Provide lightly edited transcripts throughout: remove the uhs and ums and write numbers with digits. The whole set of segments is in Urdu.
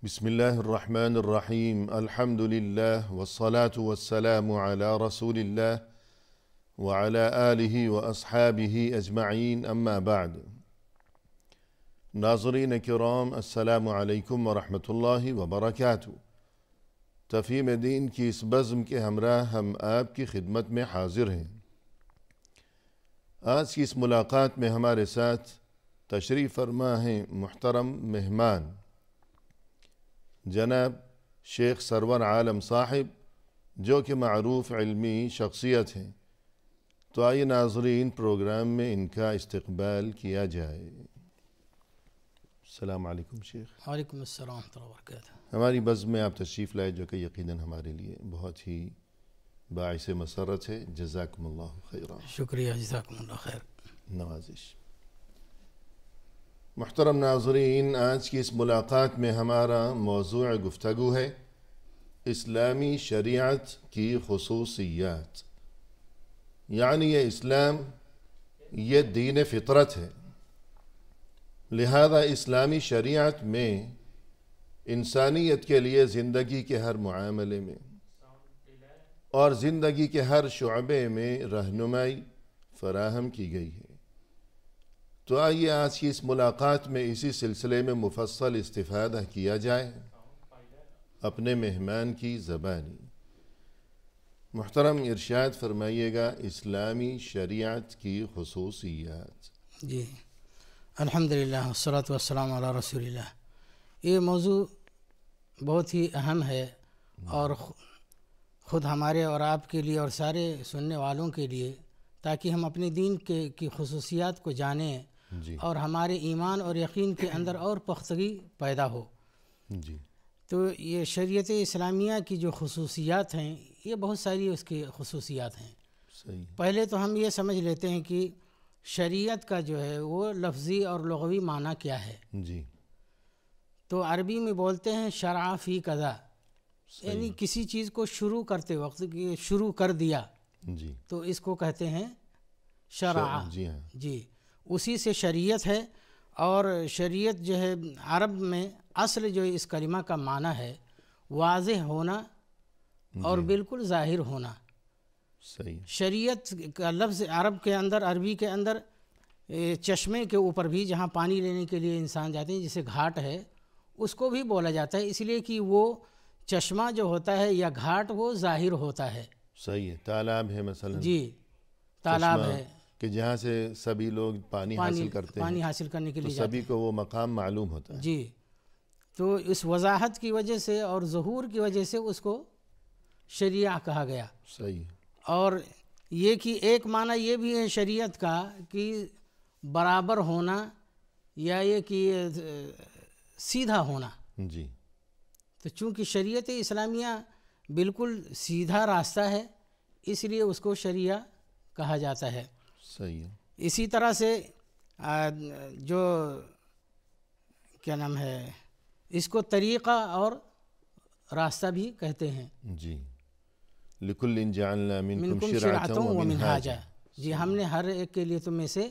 بسم الله الرحمن الرحيم. الحمد لله والصلاة والسلام على رسول الله وعلى آله وأصحابه أجمعين، أما بعد. ناظرین کرام، السلام علیکم ورحمۃ اللہ وبرکاتہ۔ تفہیم دین کی اس بزم کے ہمراہ ہم آپ کی خدمت میں حاضر ہیں۔ آج کی اس ملاقات میں ہمارے ساتھ تشریف فرما ہیں محترم مہمان جناب شیخ سرور عالم صاحب، جو کہ معروف علمی شخصیت ہیں۔ تو آئیے ناظرین، پروگرام میں ان کا استقبال کیا جائے۔ السلام علیکم شیخ۔ وعلیکم السلام ورحمۃ اللہ وبرکاتہ۔ ہماری بزم میں آپ تشریف لائے، جو کہ یقیناً ہمارے لیے بہت ہی باعث مسرت ہے۔ جزاکم اللہ خیرا۔ شکریہ، جزاکم اللہ خیر۔ نوازش۔ محترم ناظرین، آج کی اس ملاقات میں ہمارا موضوع گفتگو ہے اسلامی شریعت کی خصوصیات، یعنی یہ اسلام، یہ دین فطرت ہے، لہذا اسلامی شریعت میں انسانیت کے لیے زندگی کے ہر معاملے میں اور زندگی کے ہر شعبے میں رہنمائی فراہم کی گئی ہے۔ تو آئیے آج کی اس ملاقات میں اسی سلسلے میں مفصل استفادہ کیا جائے اپنے مہمان کی زبانی۔ محترم، ارشاد فرمائیے گا اسلامی شریعت کی خصوصیات۔ جی، الحمدللہ والصلاۃ والسلام علی رسول اللہ۔ یہ موضوع بہت ہی اہم ہے، اور خود ہمارے اور آپ کے لیے اور سارے سننے والوں کے لیے، تاکہ ہم اپنے دین کی خصوصیات کو جانیں جی، اور ہمارے ایمان اور یقین کے اندر اور پختگی پیدا ہو۔ جی، تو یہ شریعت اسلامیہ کی جو خصوصیات ہیں، یہ بہت ساری اس کی خصوصیات ہیں۔ صحیح۔ پہلے تو ہم یہ سمجھ لیتے ہیں کہ شریعت کا جو ہے وہ لفظی اور لغوی معنی کیا ہے۔ جی، تو عربی میں بولتے ہیں شرع فی کذا، یعنی کسی چیز کو شروع کرتے وقت شروع کر دیا، جی، تو اس کو کہتے ہیں شرع۔ جی ہاں، جی، اسی سے شریعت ہے۔ اور شریعت جو ہے عرب میں اصل جو اس کلمہ کا معنی ہے واضح ہونا اور بالکل ظاہر ہونا۔ صحیح۔ شریعت کا لفظ عربی کے اندر چشمے کے اوپر بھی، جہاں پانی لینے کے لیے انسان جاتے ہیں، جسے گھاٹ ہے، اس کو بھی بولا جاتا ہے، اس لیے کہ وہ چشمہ جو ہوتا ہے یا گھاٹ وہ ظاہر ہوتا ہے۔ صحیح ہے۔ تالاب ہے مثلا، جی، تالاب ہے کہ جہاں سے سبھی لوگ پانی حاصل کرتے ہیں، پانی حاصل کرنے کے تو لیے سبھی کو وہ مقام معلوم ہوتا ہے۔ جی، تو اس وضاحت کی وجہ سے اور ظہور کی وجہ سے اس کو شریعہ کہا گیا۔ صحیح۔ اور یہ کہ ایک معنی یہ بھی ہے شریعت کا کہ برابر ہونا، یا یہ کہ سیدھا ہونا۔ جی، تو چونکہ شریعت اسلامیہ بالکل سیدھا راستہ ہے، اس لیے اس کو شریعہ کہا جاتا ہے۔ صحیح ہے۔ اسی طرح سے جو کیا نام ہے، اس کو طریقہ اور راستہ بھی کہتے ہیں۔ جی، لِكُلٍّ جَعَلْنَا مِنْكُمْ منکم شِرْعَةً شرعۃ وَمِنْهَاجًا۔ جی، ہم نے ہر ایک کے لیے تم میں سے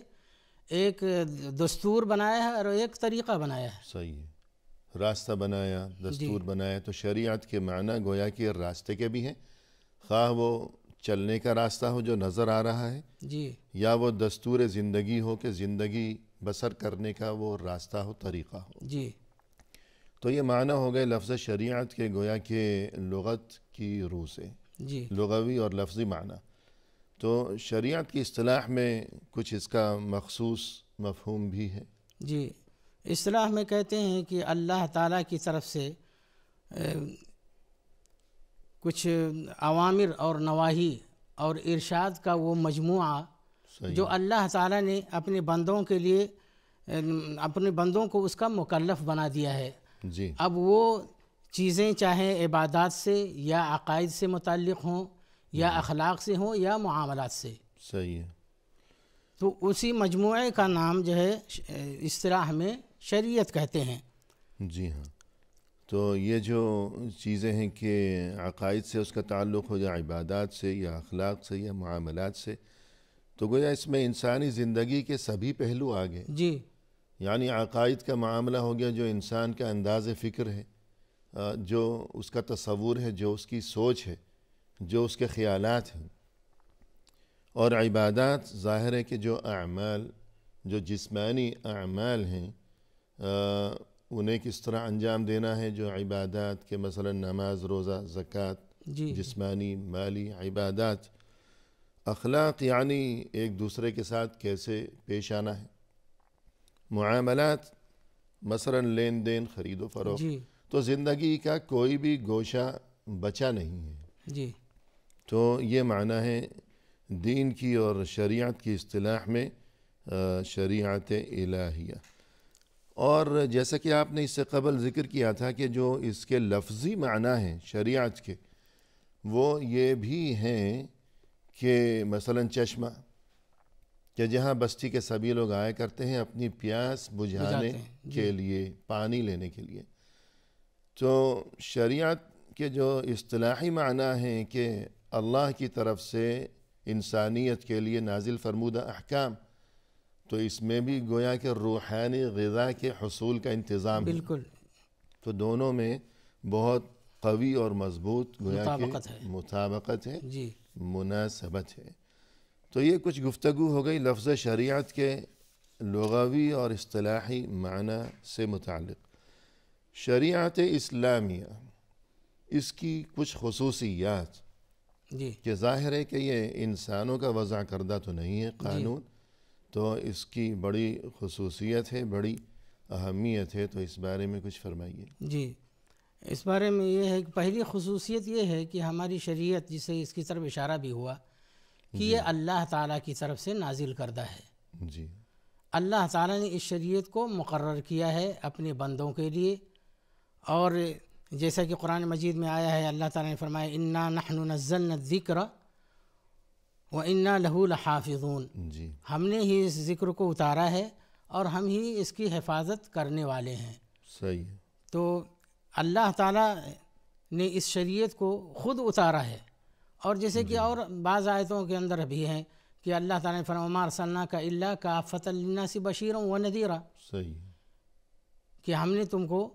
ایک دستور بنایا ہے اور ایک طریقہ بنایا ہے۔ صحیح ہے۔ راستہ بنایا، دستور بنایا، تو شریعت کے معنی گویا کہ راستے کے بھی ہیں، خواہ وہ چلنے کا راستہ ہو جو نظر آ رہا ہے، جی، یا وہ دستور زندگی ہو کہ زندگی بسر کرنے کا وہ راستہ ہو، طریقہ ہو۔ جی، تو یہ معنی ہو گئے لفظ شریعت کے گویا کہ لغت کی روح سے، جی، لغوی اور لفظی معنی۔ تو شریعت کی اصطلاح میں کچھ اس کا مخصوص مفہوم بھی ہے۔ جی، اصطلاح میں کہتے ہیں کہ اللہ تعالیٰ کی طرف سے کچھ اوامر اور نواہی اور ارشاد کا وہ مجموعہ جو اللہ تعالیٰ نے اپنے بندوں کے لیے، اپنے بندوں کو اس کا مکلف بنا دیا ہے۔ جی، اب وہ چیزیں چاہے عبادات سے یا عقائد سے متعلق ہوں، یا اخلاق سے ہوں، یا معاملات سے۔ صحیح ہے۔ تو اسی مجموعے کا نام جو ہے اصطلاح میں شریعت کہتے ہیں۔ جی ہاں۔ تو یہ جو چیزیں ہیں کہ عقائد سے اس کا تعلق ہو، یا عبادات سے، یا اخلاق سے، یا معاملات سے، تو گویا اس میں انسانی زندگی کے سبھی پہلو آ گئے۔ جی، یعنی عقائد کا معاملہ ہو گیا جو انسان کا انداز فکر ہے، جو اس کا تصور ہے، جو اس کی سوچ ہے، جو اس کے خیالات ہیں. اور عبادات ظاہر ہے کہ جو اعمال، جو جسمانی اعمال ہیں انہیں کس طرح انجام دینا ہے. جو عبادات کے مثلا نماز، روزہ، زکوٰۃ، جی جسمانی مالی عبادات. اخلاق یعنی ایک دوسرے کے ساتھ کیسے پیش آنا ہے. معاملات مثلا لین دین، خرید و فروخت. جی تو زندگی کا کوئی بھی گوشہ بچا نہیں ہے. جی تو یہ معنی ہے دین کی اور شریعت کی اصطلاح میں شریعت الہیہ. اور جیسا کہ آپ نے اس سے قبل ذکر کیا تھا کہ جو اس کے لفظی معنی ہیں شریعت کے، وہ یہ بھی ہیں کہ مثلا چشمہ، کہ جہاں بستی کے سبھی لوگ آیا کرتے ہیں اپنی پیاس بجھانے بجھاتے ہیں. کے لیے، پانی لینے کے لیے. تو شریعت کے جو اصطلاحی معنی ہیں کہ اللہ کی طرف سے انسانیت کے لیے نازل فرمودہ احکام، تو اس میں بھی گویا کہ روحانی غذا کے حصول کا انتظام ہے. بالکل تو دونوں میں بہت قوی اور مضبوط گویا کہ مطابقت ہے. مطابقت ہے، جی مناسبت ہے. تو یہ کچھ گفتگو ہو گئی لفظ شریعت کے لغوی اور اصطلاحی معنی سے متعلق. شریعت اسلامیہ، اس کی کچھ خصوصیات، جی کہ ظاہر ہے کہ یہ انسانوں کا وضع کردہ تو نہیں ہے قانون، تو اس کی بڑی خصوصیت ہے، بڑی اہمیت ہے. تو اس بارے میں کچھ فرمائیے. جی اس بارے میں یہ ہے کہ پہلی خصوصیت یہ ہے کہ ہماری شریعت، جسے اس کی طرف اشارہ بھی ہوا، کہ یہ اللہ تعالیٰ کی طرف سے نازل کردہ ہے. جی اللہ تعالیٰ نے اس شریعت کو مقرر کیا ہے اپنے بندوں کے لیے. اور جیسا کہ قرآن مجید میں آیا ہے، اللہ تعالیٰ نے فرمایا انا نحن نزلنا الذکر وانا لہ لحافظون. جی ہم نے ہی اس ذکر کو اتارا ہے اور ہم ہی اس کی حفاظت کرنے والے ہیں. صحیح ہے. تو اللہ تعالیٰ نے اس شریعت کو خود اتارا ہے. اور جیسے کہ اور بعض آیتوں کے اندر بھی ہیں کہ اللہ تعالیٰ نے فرمایا وما ارسلناک الا کافۃ للناس بشیرا ونذیرا. صحیح. کہ ہم نے تم کو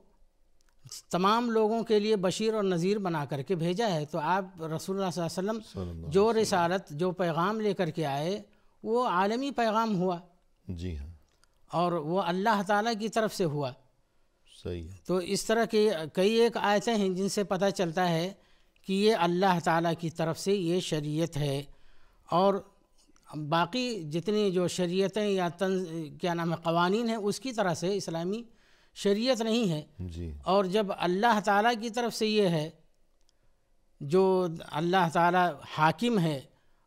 تمام لوگوں کے لیے بشیر اور نذیر بنا کر کے بھیجا ہے. تو آپ رسول اللہ صلی اللہ علیہ وسلم جو رسالت، جو پیغام لے کر کے آئے، وہ عالمی پیغام ہوا. جی ہاں. اور وہ اللہ تعالیٰ کی طرف سے ہوا. صحیح ہے. تو اس طرح کی کئی ایک آیتیں ہیں جن سے پتہ چلتا ہے کہ یہ اللہ تعالیٰ کی طرف سے یہ شریعت ہے. اور باقی جتنی جو شریعتیں یا کیا نام ہے قوانین ہیں، اس کی طرح سے اسلامی شریعت نہیں ہے. جی. اور جب اللہ تعالیٰ کی طرف سے یہ ہے، جو اللہ تعالیٰ حاکم ہے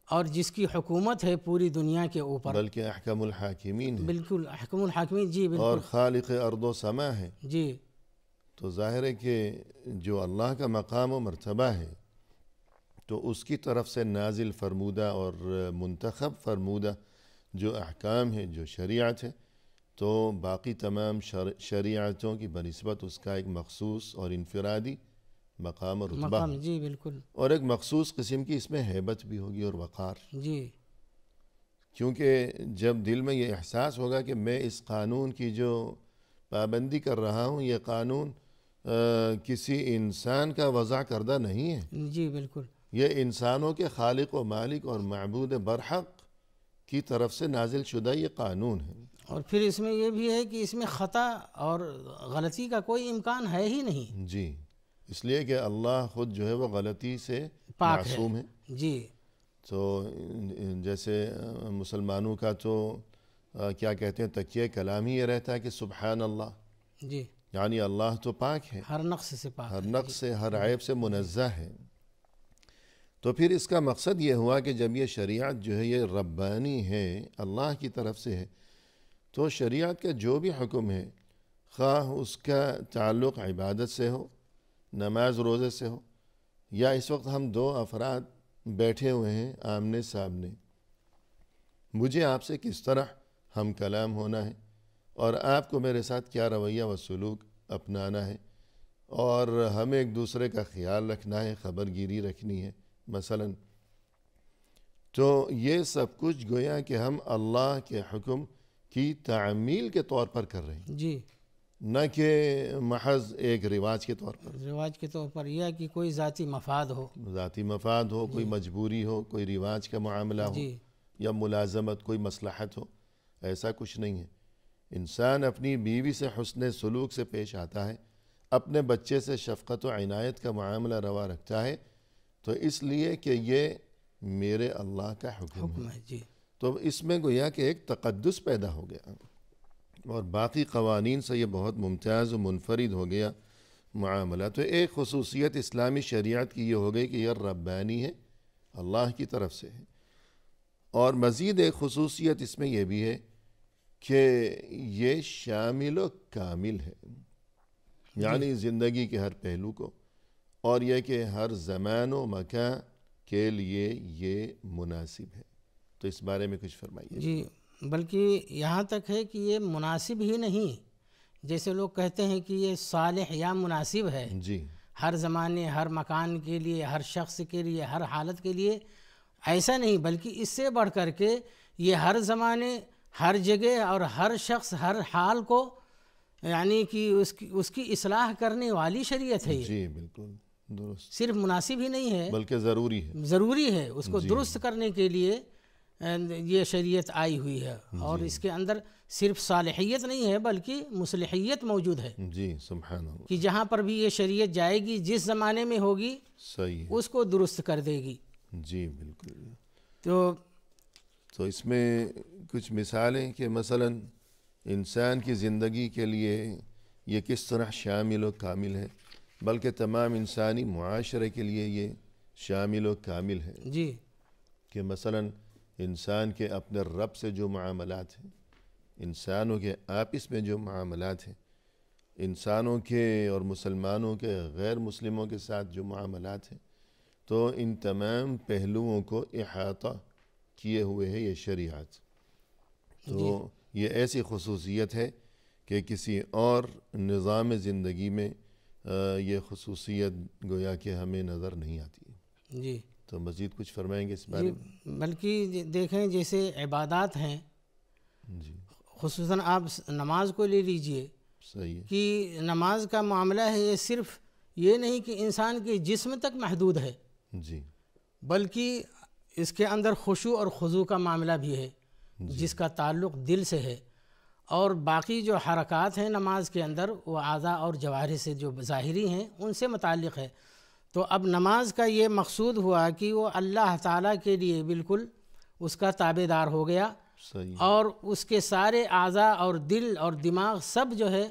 اور جس کی حکومت ہے پوری دنیا کے اوپر، بلکہ احکم الحاکمین ہے. بالکل احکم الحاکمین. جی بالکل. اور خالق ارض و سما ہے. جی تو ظاہر ہے کہ جو اللہ کا مقام و مرتبہ ہے، تو اس کی طرف سے نازل فرمودہ اور منتخب فرمودہ جو احکام ہے، جو شریعت ہے، تو باقی تمام شریعتوں کی بنسبت اس کا ایک مخصوص اور انفرادی مقام اور رتبہ ہے. جی بالکل. اور ایک مخصوص قسم کی اس میں ہیبت بھی ہوگی اور وقار. جی کیونکہ جب دل میں یہ احساس ہوگا کہ میں اس قانون کی جو پابندی کر رہا ہوں، یہ قانون کسی انسان کا وضع کردہ نہیں ہے، جی بالکل، یہ انسانوں کے خالق و مالک اور معبود برحق کی طرف سے نازل شدہ یہ قانون ہے. اور پھر اس میں یہ بھی ہے کہ اس میں خطا اور غلطی کا کوئی امکان ہے ہی نہیں. جی، اس لیے کہ اللہ خود جو ہے وہ غلطی سے پاک معصوم ہے. جی. تو جیسے مسلمانوں کا تو کیا کہتے ہیں تکیہ کلام ہی یہ رہتا ہے کہ سبحان اللہ. جی. یعنی اللہ تو پاک ہے، ہر نقص سے پاک، ہر نقص سے، ہر عیب سے منزہ ہے. تو پھر اس کا مقصد یہ ہوا کہ جب یہ شریعت جو ہے یہ ربانی ہے، اللہ کی طرف سے ہے، تو شریعت کا جو بھی حکم ہے، خواہ اس کا تعلق عبادت سے ہو، نماز روزے سے ہو، یا اس وقت ہم دو افراد بیٹھے ہوئے ہیں آمنے سامنے، مجھے آپ سے کس طرح ہم کلام ہونا ہے، اور آپ کو میرے ساتھ کیا رویہ و سلوک اپنانا ہے، اور ہمیں ایک دوسرے کا خیال رکھنا ہے، خبر گیری رکھنی ہے مثلا. تو یہ سب کچھ گویا کہ ہم اللہ کے حکم کی تعمیل کے طور پر کر رہے ہیں. جی. نہ کہ محض ایک رواج کے طور پر، رواج کے طور پر، یا کہ کوئی ذاتی مفاد ہو، ذاتی مفاد ہو، کوئی مجبوری ہو، کوئی رواج کا معاملہ ہو، جی یا ملازمت، کوئی مصلحت ہو، ایسا کچھ نہیں ہے۔ انسان اپنی بیوی سے حسن سلوک سے پیش آتا ہے، اپنے بچے سے شفقت و عنایت کا معاملہ روا رکھتا ہے، تو اس لیے کہ یہ میرے اللہ کا حکم ہے۔ جی تو اس میں گویا کہ ایک تقدس پیدا ہو گیا، اور باقی قوانین سے یہ بہت ممتاز و منفرد ہو گیا معاملہ۔ تو ایک خصوصیت اسلامی شریعت کی یہ ہو گئی کہ یہ ربانی ہے، اللہ کی طرف سے ہے۔ اور مزید ایک خصوصیت اس میں یہ بھی ہے کہ یہ شامل و کامل ہے، یعنی زندگی کے ہر پہلو کو، اور یہ کہ ہر زمان و مکان کے لیے یہ مناسب ہے۔ تو اس بارے میں کچھ فرمائیے۔ جی، بلکہ یہاں تک ہے کہ یہ مناسب ہی نہیں، جیسے لوگ کہتے ہیں کہ یہ صالح یا مناسب ہے، جی ہر زمانے، ہر مکان کے لیے، ہر شخص کے لیے، ہر حالت کے لیے، ایسا نہیں، بلکہ اس سے بڑھ کر کے یہ ہر زمانے، ہر جگہ اور ہر شخص، ہر حال کو یعنی کہ اس کی اصلاح کرنے والی شریعت ہے یہ، جی بالکل درست، صرف مناسب ہی نہیں ہے، بلکہ ضروری ہے۔ ضروری ہے، اس کو درست کرنے کے لیے یہ شریعت آئی ہوئی ہے، اور اس کے اندر صرف صالحیت نہیں ہے بلکہ مصلحیت موجود ہے، جی سبحان اللہ، کہ جہاں پر بھی یہ شریعت جائے گی، جس زمانے میں ہوگی صحیح ہے، اس کو درست کر دے گی۔ جی بالکل۔ تو اس میں کچھ مثالیں کہ مثلا انسان کی زندگی کے لیے یہ کس طرح شامل و کامل ہے، بلکہ تمام انسانی معاشرے کے لیے یہ شامل و کامل ہے، جی کہ مثلا انسان کے اپنے رب سے جو معاملات ہیں، انسانوں کے آپس میں جو معاملات ہیں، انسانوں کے اور مسلمانوں کے غیر مسلموں کے ساتھ جو معاملات ہیں، تو ان تمام پہلوؤں کو احاطہ کیے ہوئے ہے یہ شریعت۔ تو یہ ایسی خصوصیت ہے کہ کسی اور نظام زندگی میں یہ خصوصیت گویا کہ ہمیں نظر نہیں آتی ہے۔ جی تو مزید کچھ فرمائیں گے اس بارے میں؟ بلکہ دیکھیں جیسے عبادات ہیں، جی خصوصاً آپ نماز کو لے لیجئے، صحیح ہے، کہ نماز کا معاملہ ہے، یہ صرف یہ نہیں کہ انسان کے جسم تک محدود ہے، جی بلکہ اس کے اندر خشوع اور خضوع کا معاملہ بھی ہے، جس کا تعلق دل سے ہے، اور باقی جو حرکات ہیں نماز کے اندر وہ اعضاء اور جوارح سے جو ظاہری ہیں ان سے متعلق ہے۔ تو اب نماز کا یہ مقصود ہوا کہ وہ اللہ تعالیٰ کے لیے بالکل اس کا تابع دار ہو گیا، صحیح، اور اس کے سارے اعضاء اور دل اور دماغ سب جو ہے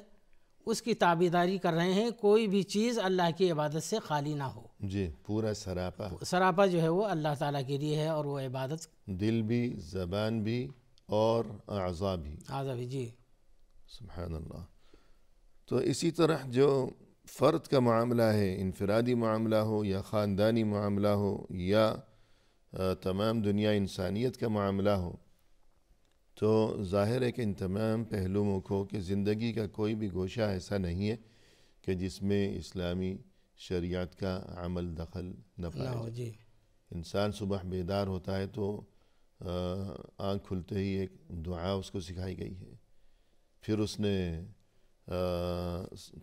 اس کی تابعداری کر رہے ہیں، کوئی بھی چیز اللہ کی عبادت سے خالی نہ ہو، جی پورا سراپا جو ہے وہ اللہ تعالیٰ کے لیے ہے، اور وہ عبادت دل بھی، زبان بھی، اور اعضاء بھی، اعضاء بھی۔ جی سبحان اللہ۔ تو اسی طرح جو فرد کا معاملہ ہے، انفرادی معاملہ ہو یا خاندانی معاملہ ہو یا تمام دنیا انسانیت کا معاملہ ہو، تو ظاہر ہے کہ ان تمام پہلوؤں کو کہ زندگی کا کوئی بھی گوشہ ایسا نہیں ہے کہ جس میں اسلامی شریعت کا عمل دخل نہ پایا ہو۔ جائے۔ جی انسان صبح بیدار ہوتا ہے تو آنکھ کھلتے ہی ایک دعا اس کو سکھائی گئی ہے، پھر اس نے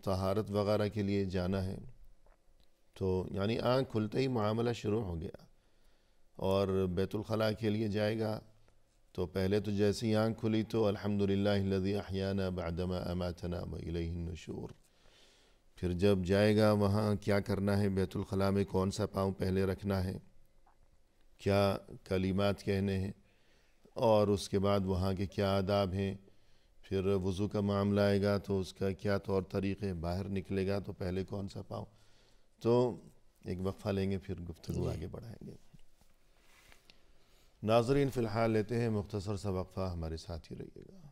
طہارت وغیرہ کے لیے جانا ہے، تو یعنی آنکھ کھلتے ہی معاملہ شروع ہو گیا، اور بیت الخلاء کے لیے جائے گا تو پہلے تو جیسے ہی آنکھ کھلی تو الحمدللہ الذی احیانا بعدما اماتنا والیہ النشور، پھر جب جائے گا وہاں کیا کرنا ہے، بیت الخلاء میں کون سا پاؤں پہلے رکھنا ہے، کیا کلمات کہنے ہیں، اور اس کے بعد وہاں کے کیا آداب ہیں، پھر وضو کا معاملہ آئے گا تو اس کا کیا طور طریقے، باہر نکلے گا تو پہلے کون سا پاؤں۔ تو ایک وقفہ لیں گے، پھر گفتگو آگے بڑھائیں گے۔ ناظرین فی الحال لیتے ہیں مختصر سا وقفہ، ہمارے ساتھ ہی رہیے گا۔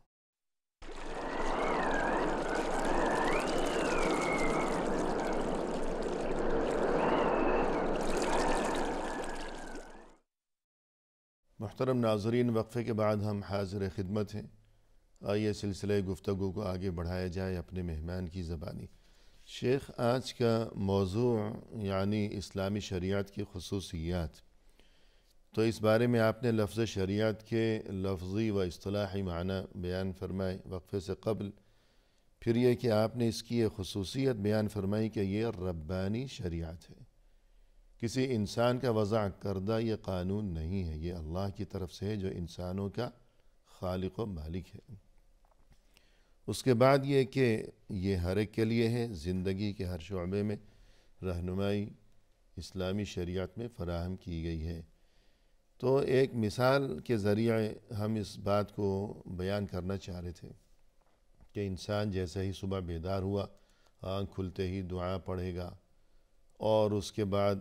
محترم ناظرین، وقفے کے بعد ہم حاضر خدمت ہیں۔ آئیے سلسلہ گفتگو کو آگے بڑھایا جائے اپنے مہمان کی زبانی۔ شیخ، آج کا موضوع یعنی اسلامی شریعت کی خصوصیات، تو اس بارے میں آپ نے لفظ شریعت کے لفظی و اصطلاحی معنی بیان فرمائے۔ وقفے سے قبل پھر یہ کہ آپ نے اس کی یہ خصوصیت بیان فرمائی کہ یہ ربانی شریعت ہے، کسی انسان کا وضع کردہ یہ قانون نہیں ہے، یہ اللہ کی طرف سے ہے جو انسانوں کا خالق و مالک ہے۔ اس کے بعد یہ کہ یہ ہر ایک کے لیے ہے، زندگی کے ہر شعبے میں رہنمائی اسلامی شریعت میں فراہم کی گئی ہے۔ تو ایک مثال کے ذریعے ہم اس بات کو بیان کرنا چاہ رہے تھے کہ انسان جیسے ہی صبح بیدار ہوا، آنکھ کھلتے ہی دعا پڑھے گا، اور اس کے بعد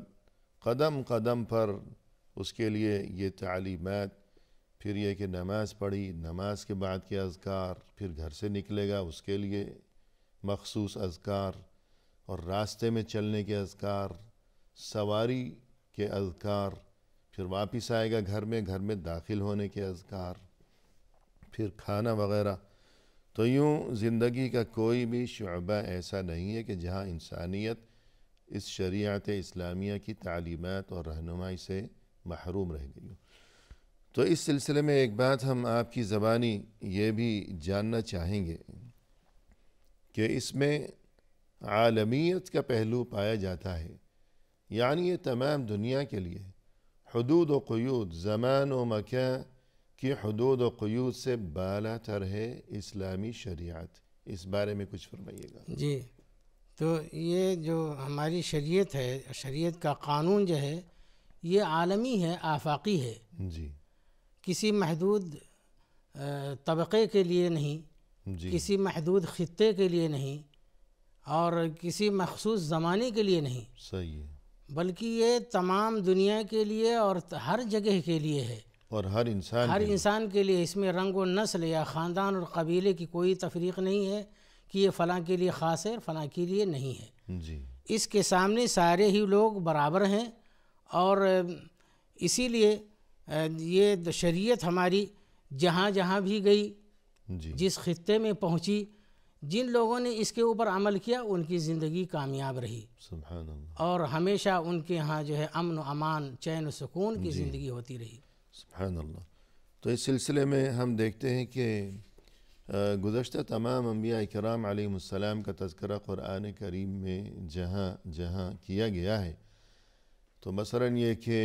قدم قدم پر اس کے لیے یہ تعلیمات، پھر یہ کہ نماز پڑھی، نماز کے بعد کے اذکار، پھر گھر سے نکلے گا اس کے لیے مخصوص اذکار، اور راستے میں چلنے کے اذکار، سواری کے اذکار، پھر واپس آئے گا گھر میں داخل ہونے کے اذکار، پھر کھانا وغیرہ۔ تو یوں زندگی کا کوئی بھی شعبہ ایسا نہیں ہے کہ جہاں انسانیت اس شریعت اسلامیہ کی تعلیمات اور رہنمائی سے محروم رہ گئی ہو۔ تو اس سلسلے میں ایک بات ہم آپ کی زبانی یہ بھی جاننا چاہیں گے کہ اس میں عالمیت کا پہلو پایا جاتا ہے، یعنی یہ تمام دنیا کے لیے حدود و قیود، زمان و مکان کی حدود و قیود سے بالا تر ہے اسلامی شریعت۔ اس بارے میں کچھ فرمائیے گا۔ جی، تو یہ جو ہماری شریعت ہے، شریعت کا قانون جو ہے یہ عالمی ہے، آفاقی ہے، جی کسی محدود طبقے کے لیے نہیں، جی کسی محدود خطے کے لیے نہیں، اور کسی مخصوص زمانے کے لیے نہیں، صحیح ہے، بلکہ یہ تمام دنیا کے لیے اور ہر جگہ کے لیے ہے، اور ہر ہر انسان کے لیے۔ اس میں رنگ و نسل یا خاندان اور قبیلے کی کوئی تفریق نہیں ہے کہ یہ فلاں کے لیے خاص ہے، فلاں کے لیے نہیں ہے۔ جی اس کے سامنے سارے ہی لوگ برابر ہیں، اور اسی لیے یہ شریعت ہماری جہاں جہاں بھی گئی، جی جس خطے میں پہنچی، جن لوگوں نے اس کے اوپر عمل کیا ان کی زندگی کامیاب رہی، سبحان اللہ، اور ہمیشہ ان کے ہاں جو ہے امن و امان، چین و سکون کی زندگی ہوتی رہی۔ سبحان اللہ۔ تو اس سلسلے میں ہم دیکھتے ہیں کہ گزشتہ تمام انبیاء کرام علیہم السلام کا تذکرہ قرآن کریم میں جہاں جہاں کیا گیا ہے، تو مثلاً یہ کہ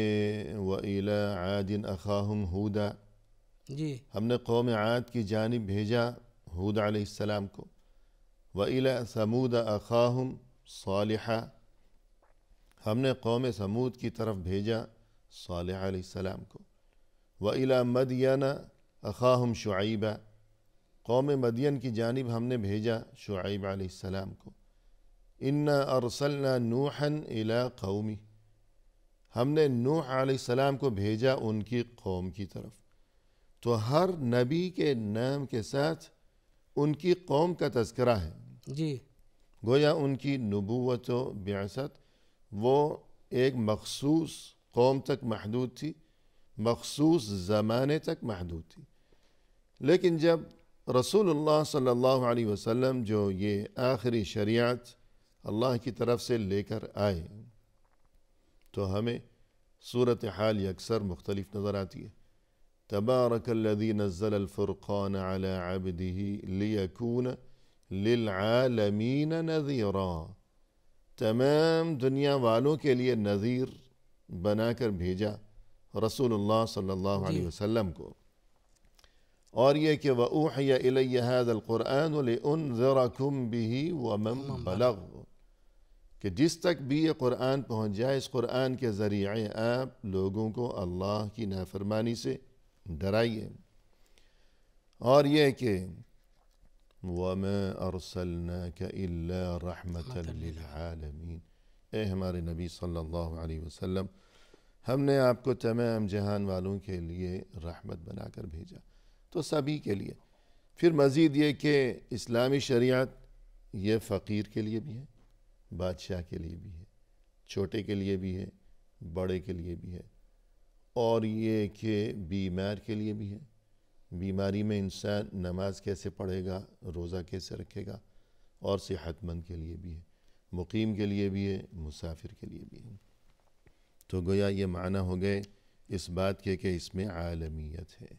وَإِلَىٰ عَادٍ أَخَاهُمْ هُودًا، جی، ہم نے قوم عاد کی جانب بھیجا ہود علیہ السلام کو۔ وَإِلَىٰ ثَمُودَ أَخَاهُمْ صَالِحًا، ہم نے قوم ثمود کی طرف بھیجا صالح علیہ السلام کو۔ وَإِلَىٰ مَدْيَنَ أَخَاهُمْ شُعَيْبًا، قوم مدین کی جانب ہم نے بھیجا شعیب علیہ السلام کو۔ إِنَّا أَرْسَلْنَا نُوحًا إِلَىٰ قَوْمِهِ، ہم نے نوح علیہ السلام کو بھیجا ان کی قوم کی طرف۔ تو ہر نبی کے نام کے ساتھ ان کی قوم کا تذکرہ ہے، جی، گویا ان کی نبوت و بعثت وہ ایک مخصوص قوم تک محدود تھی، مخصوص زمانے تک محدود تھی۔ لیکن جب رسول اللہ صلی اللہ علیہ وسلم جو یہ آخری شریعت اللہ کی طرف سے لے کر آئے، تو ہمیں صورتحال یکسر مختلف نظر آتی ہے۔ تبارک الذی نزل الفرقان علی عبدہ لیکون للعالمین نذیرا، تمام دنیا والوں کے لیے نذیر بنا کر بھیجا رسول اللہ صلی اللہ علیہ وسلم کو۔ اور یہ کہ وَأُوحِيَ إِلَيَّ هَذَا الْقُرْآنُ لِأُنذِرَكُمْ بِهِ وَمَنْ بَلَغَ، کہ جس تک بھی یہ قرآن پہنچ جائے، اس قرآن کے ذریعے آپ لوگوں کو اللہ کی نافرمانی سے ڈرائیے۔ اور یہ کہ وَمَا أَرْسَلْنَاكَ إِلَّا رَحْمَةً لِلْعَالَمِينَ، اے ہمارے نبی صلی اللہ علیہ وسلم، ہم نے آپ کو تمام جہان والوں کے لیے رحمت بنا کر بھیجا، تو سبھی کے لیے۔ پھر مزید یہ کہ اسلامی شریعت یہ فقیر کے لیے بھی ہے، بادشاہ کے لیے بھی ہے، چھوٹے کے لیے بھی ہے، بڑے کے لیے بھی ہے، اور یہ کہ بیمار کے لیے بھی ہے، بیماری میں انسان نماز کیسے پڑھے گا، روزہ کیسے رکھے گا، اور صحت مند کے لیے بھی ہے، مقیم کے لیے بھی ہے، مسافر کے لیے بھی ہے۔ تو گویا یہ معنی ہو گئے اس بات کے کہ اس میں عالمیت ہے۔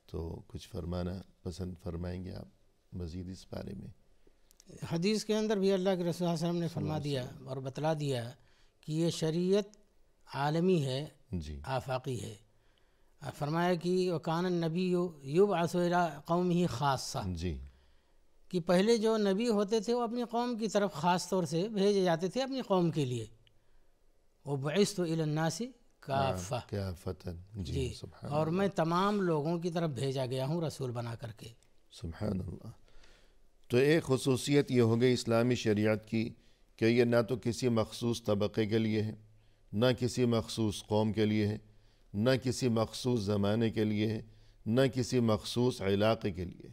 تو کچھ فرمانا پسند فرمائیں گے آپ مزید اس بارے میں؟ حدیث کے اندر بھی اللہ کے رسول صلی اللہ علیہ وسلم نے فرما دیا اور بتلا دیا کہ یہ شریعت عالمی ہے، جی آفاقی ہے۔ فرمایا کہ وکان النبی یبعث الی قومہ خاصہ، جی کہ پہلے جو نبی ہوتے تھے وہ اپنی قوم کی طرف خاص طور سے بھیجے جاتے تھے اپنی قوم کے لیے۔ وبعثت الی الناس کافہ، کیا فتن، جی، سبحان اور میں تمام لوگوں کی طرف بھیجا گیا ہوں رسول بنا کر کے۔ سبحان اللہ۔ تو ایک خصوصیت یہ ہو گئی اسلامی شریعت کی کہ یہ نہ تو کسی مخصوص طبقے کے لیے ہے، نہ کسی مخصوص قوم کے لیے ہے، نہ کسی مخصوص زمانے کے لیے ہے، نہ کسی مخصوص علاقے کے لیے۔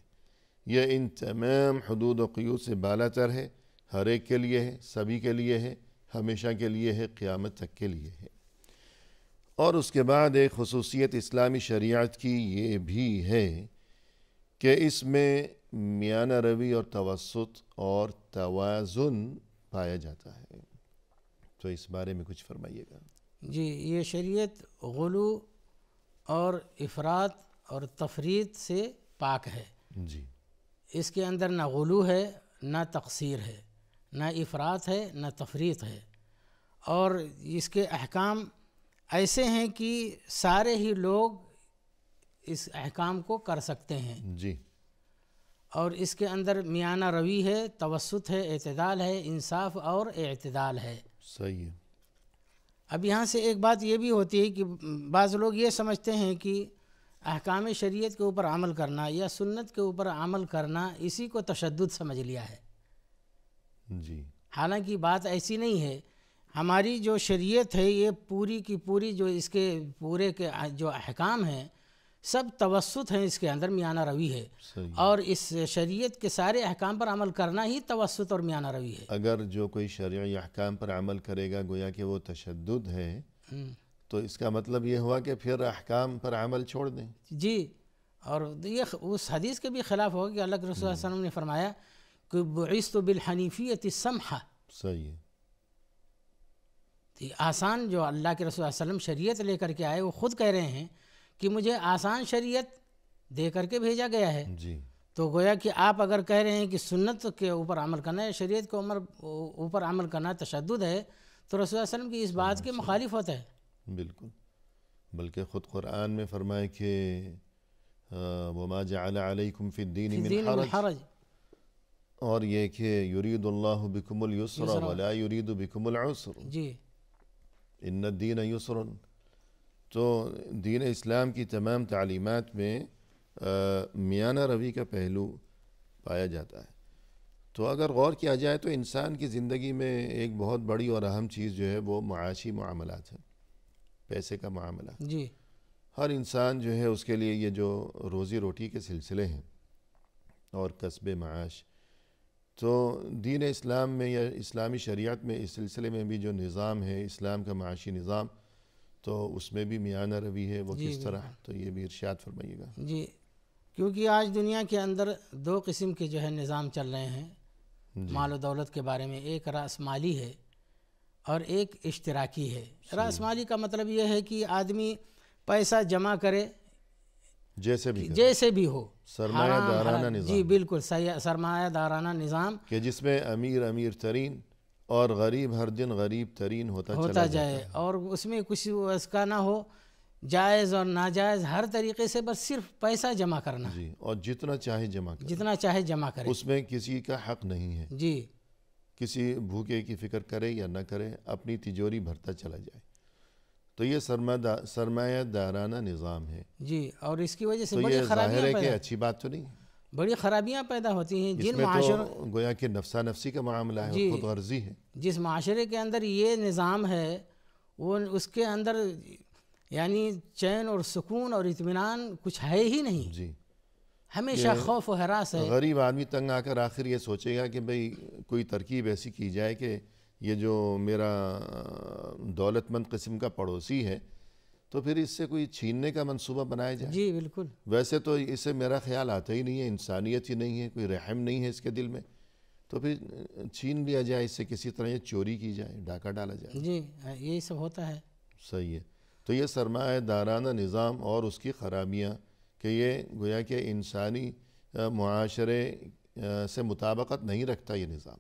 یہ ان تمام حدود و قیود سے بالا تر ہے، ہر ایک کے لیے ہے، سبھی کے لیے ہے، ہمیشہ کے لیے ہے، قیامت تک کے لیے ہے۔ اور اس کے بعد ایک خصوصیت اسلامی شریعت کی یہ بھی ہے کہ اس میں میانہ روی اور توسط اور توازن پایا جاتا ہے۔ تو اس بارے میں کچھ فرمائیے گا۔ جی، یہ شریعت غلو اور افراط اور تفریط سے پاک ہے۔ جی اس کے اندر نہ غلو ہے، نہ تقصیر ہے، نہ افراط ہے، نہ تفریط ہے، اور اس کے احکام ایسے ہیں کہ سارے ہی لوگ اس احکام کو کر سکتے ہیں، جی اور اس کے اندر میانہ روی ہے، توسط ہے، اعتدال ہے، انصاف اور اعتدال ہے۔ صحیح ہے۔ اب یہاں سے ایک بات یہ بھی ہوتی ہے کہ بعض لوگ یہ سمجھتے ہیں کہ احکام شریعت کے اوپر عمل کرنا یا سنت کے اوپر عمل کرنا اسی کو تشدد سمجھ لیا ہے۔ جی حالانکہ بات ایسی نہیں ہے۔ ہماری جو شریعت ہے یہ پوری کی پوری جو اس کے پورے کے جو احکام ہیں سب توسط ہیں، اس کے اندر میانہ روی ہے، صحیح۔ اور اس شریعت کے سارے احکام پر عمل کرنا ہی توسط اور میانہ روی ہے۔ اگر جو کوئی شرعی احکام پر عمل کرے گا گویا کہ وہ تشدد ہے، تو اس کا مطلب یہ ہوا کہ پھر احکام پر عمل چھوڑ دیں۔ جی، اور یہ اس حدیث کے بھی خلاف ہوگا کہ اللہ کے رسول صلی اللہ علیہ وسلم نے فرمایا کہ بعثت بالحنیفیۃ السمحہ، صحیح ہے۔ آسان جو اللہ کے رسول صلی اللہ علیہ وسلم شریعت لے کر کے آئے، وہ خود کہہ رہے ہیں کہ مجھے آسان شریعت دے کر کے بھیجا گیا ہے۔ جی تو گویا کہ آپ اگر کہہ رہے ہیں کہ سنت کے اوپر عمل کرنا ہے، شریعت کے اوپر عمل کرنا تشدد ہے، تو رسول اللہ علیہ وسلم کی اس بات کے مخالف ہوتا ہے۔ بالکل، بلکہ خود قرآن میں فرمائے کہ وَمَا جَعَلَ عَلَيْكُمْ فِي الدِّينِ فی مِنْ الدین من حَرَجٍ، حرج، اور یہ کہ یرید اللہ بکم اليسر ولا یرید بکم العسر جی ان الدین یسر۔ تو دین اسلام کی تمام تعلیمات میں میانہ روی کا پہلو پایا جاتا ہے۔ تو اگر غور کیا جائے تو انسان کی زندگی میں ایک بہت بڑی اور اہم چیز جو ہے وہ معاشی معاملات ہے، پیسے کا معاملہ۔ جی ہر انسان جو ہے اس کے لیے یہ جو روزی روٹی کے سلسلے ہیں اور کسب معاش، تو دین اسلام میں یا اسلامی شریعت میں اس سلسلے میں بھی جو نظام ہے اسلام کا معاشی نظام، تو اس میں بھی میانہ روی ہے، وہ کس طرح، تو یہ بھی ارشاد فرمائیے گا۔ جی، کیونکہ آج دنیا کے اندر دو قسم کے جو ہے نظام چل رہے ہیں مال و دولت کے بارے میں، ایک راس مالی ہے اور ایک اشتراکی ہے۔ راس مالی کا مطلب یہ ہے کہ آدمی پیسہ جمع کرے جیسے بھی ہو، سرمایہ دارانہ نظام، جی بالکل سرمایہ دارانہ نظام، کہ جس میں امیر ترین اور غریب ہر دن غریب ترین ہوتا جائے، اور اس میں کچھ اس کا نہ ہو، جائز اور ناجائز ہر طریقے سے، بس صرف پیسہ جمع کرنا، جی، اور جتنا چاہے جمع کرے، اس میں کسی کا حق نہیں ہے، جی، کسی بھوکے کی فکر کرے یا نہ کرے، اپنی تجوری بھرتا چلا جائے۔ تو یہ سرمایہ دارانہ نظام ہے۔ جی، اور اس کی وجہ سے تو بڑی یہ ظاہر ہے کہ خرابیاں اچھی بات تو نہیں ہے، بڑی خرابیاں پیدا ہوتی ہیں۔ اس میں تو گویا کہ نفسا نفسی کا معاملہ ہے، جی، خود غرضی ہے۔ جس معاشرے کے اندر یہ نظام ہے وہ اس کے اندر یعنی چین اور سکون اور اطمینان کچھ ہے ہی نہیں، جی، ہمیشہ خوف و ہراس ہے۔ غریب آدمی تنگ آ کر آخر یہ سوچے گا کہ بھئی کوئی ترکیب ایسی کی جائے کہ یہ جو میرا دولت مند قسم کا پڑوسی ہے تو پھر اس سے کوئی چھیننے کا منصوبہ بنایا جائے۔ جی بالکل، ویسے تو اسے میرا خیال آتا ہی نہیں ہے، انسانیت ہی نہیں ہے، کوئی رحم نہیں ہے اس کے دل میں، تو پھر چھین لیا جائے، اس سے کسی طرح یہ چوری کی جائے، ڈاکہ ڈالا جائے۔ جی یہی سب ہوتا ہے۔ صحیح ہے۔ تو یہ سرمایہ دارانہ نظام اور اس کی خرابیاں کہ یہ گویا کہ انسانی معاشرے سے مطابقت نہیں رکھتا یہ نظام،